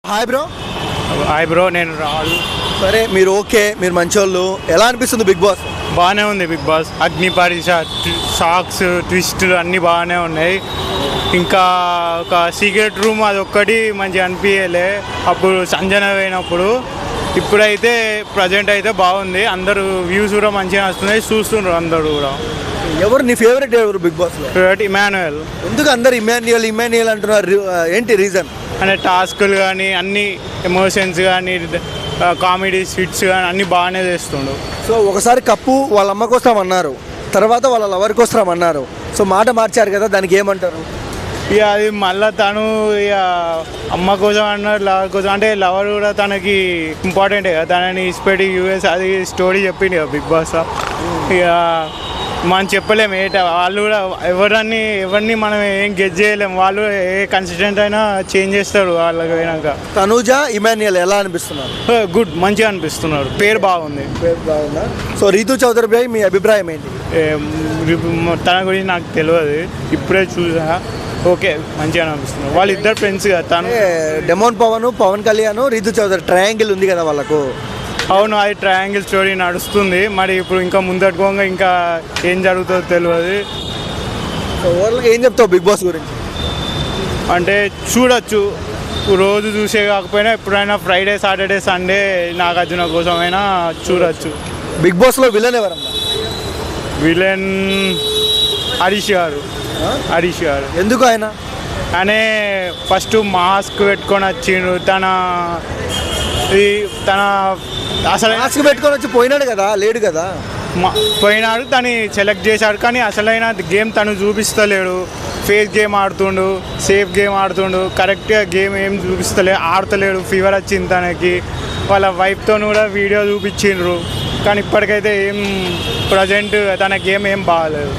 Hi bro. Hi bro, నేను రాహుల్. సరే, మీరు ఓకే, మీరు మంచోళ్ళు. ఎలా అనిపిస్తుంది బిగ్ బాస్? బాగానే ఉంది బిగ్ బాస్. అగ్ని పరీక్ష, షాక్స్, ట్విస్టులు అన్నీ బాగానే ఉన్నాయి. ఇంకా ఒక సీక్రెట్ రూమ్ అదొక్కటి మంచిగా అనిపించలే అప్పుడు సంజన పోయినప్పుడు. ఇప్పుడైతే ప్రజెంట్ అయితే బాగుంది. అందరూ వ్యూస్ కూడా మంచిగా వస్తున్నాయి, చూస్తున్నారు అందరూ కూడా. ఎవరు నీ ఫేవరెట్ ఎవరు బిగ్ బాస్లో? ఫేవరెట్ ఇమాన్యుయల్. ఎందుకు అందరు ఇమాన్యుయల్ అంటున్నారు? ఏంటి రీజన్? అంటే టాస్కులు కానీ అన్ని ఎమోషన్స్ కానీ కామెడీ స్విట్స్ కానీ అన్నీ బాగానే చేస్తుండు. సో ఒకసారి కప్పు వాళ్ళ అమ్మకు వస్తామన్నారు, తర్వాత వాళ్ళ లవర్కి వస్తామన్నారు. సో మాట మార్చారు కదా, దానికి ఏమంటారు? ఇక అది మళ్ళీ తను ఇక అమ్మ కోసం అన్నారు, లవర్ కోసం. అంటే లవర్ కూడా తనకి ఇంపార్టెంటే కదా, తనని ఇస్పెట్టి యూఎస్ అది స్టోరీ చెప్పింది కదా బిగ్ బాస్. ఇక మనం చెప్పలేము వాళ్ళు కూడా ఎవరిని మనం ఏం గెస్ చేయలేము. వాళ్ళు ఏ కన్సిస్టెంట్ అయినా చేంజ్ చేస్తారు వాళ్ళకి పోయినాక. తనూజ ఇమాన్యుయల్ ఎలా అనిపిస్తున్నారు? గుడ్, మంచిగా అనిపిస్తున్నారు. పేరు బాగుంది. పేరు బాగుందా? సో రీతు చౌదరి పై మీ అభిప్రాయం ఏంటి? తన గురించి నాకు తెలియదు, ఇప్పుడే చూసా. ఓకే, మంచిగా అనిపిస్తున్నారు. వాళ్ళిద్దరు ఫ్రెండ్స్ కదా. తను డెమోన్ పవన్ కళ్యాణ్, రీతు చౌదరి ట్రయాంగిల్ ఉంది కదా వాళ్ళకు. అవును, అది ట్రయాంగిల్ స్టోరీ నడుస్తుంది. మరి ఇప్పుడు ఇంకా ముందట్టుకోగా ఇంకా ఏం జరుగుతుందో తెలియదు. ఓవర్గా ఏం చెప్తావు బిగ్ బాస్ గురించి? అంటే చూడొచ్చు, రోజు చూసే కాకపోయినా ఎప్పుడైనా ఫ్రైడే, సాటర్డే, సండే నాగార్జున కోసమైనా చూడొచ్చు. బిగ్ బాస్లో విలన్ ఎవరన్నా? విలన్ హరీష్ గారు. హరీష్ గారు ఎందుకు ఆయన? అనే ఫస్ట్ మాస్క్ పెట్టుకొని వచ్చిండు. తన అసలు మాస్క్ పెట్టుకొని వచ్చి పోయినాడు కదా, లేడు కదా. పోయినాడు, తను సెలెక్ట్ చేశాడు. కానీ అసలైన గేమ్ తను చూపిస్తలేడు. ఫేస్ గేమ్ ఆడుతుండు, సేఫ్ గేమ్ ఆడుతుండు. కరెక్ట్గా గేమ్ ఏం ఆడతలేడు. ఫీవర్ వచ్చింది తనకి. వాళ్ళ వైఫ్తో కూడా వీడియో చూపించిండ్రు. కానీ ఇప్పటికైతే ఏం ప్రజెంట్ తన గేమ్ ఏం బాగాలేదు.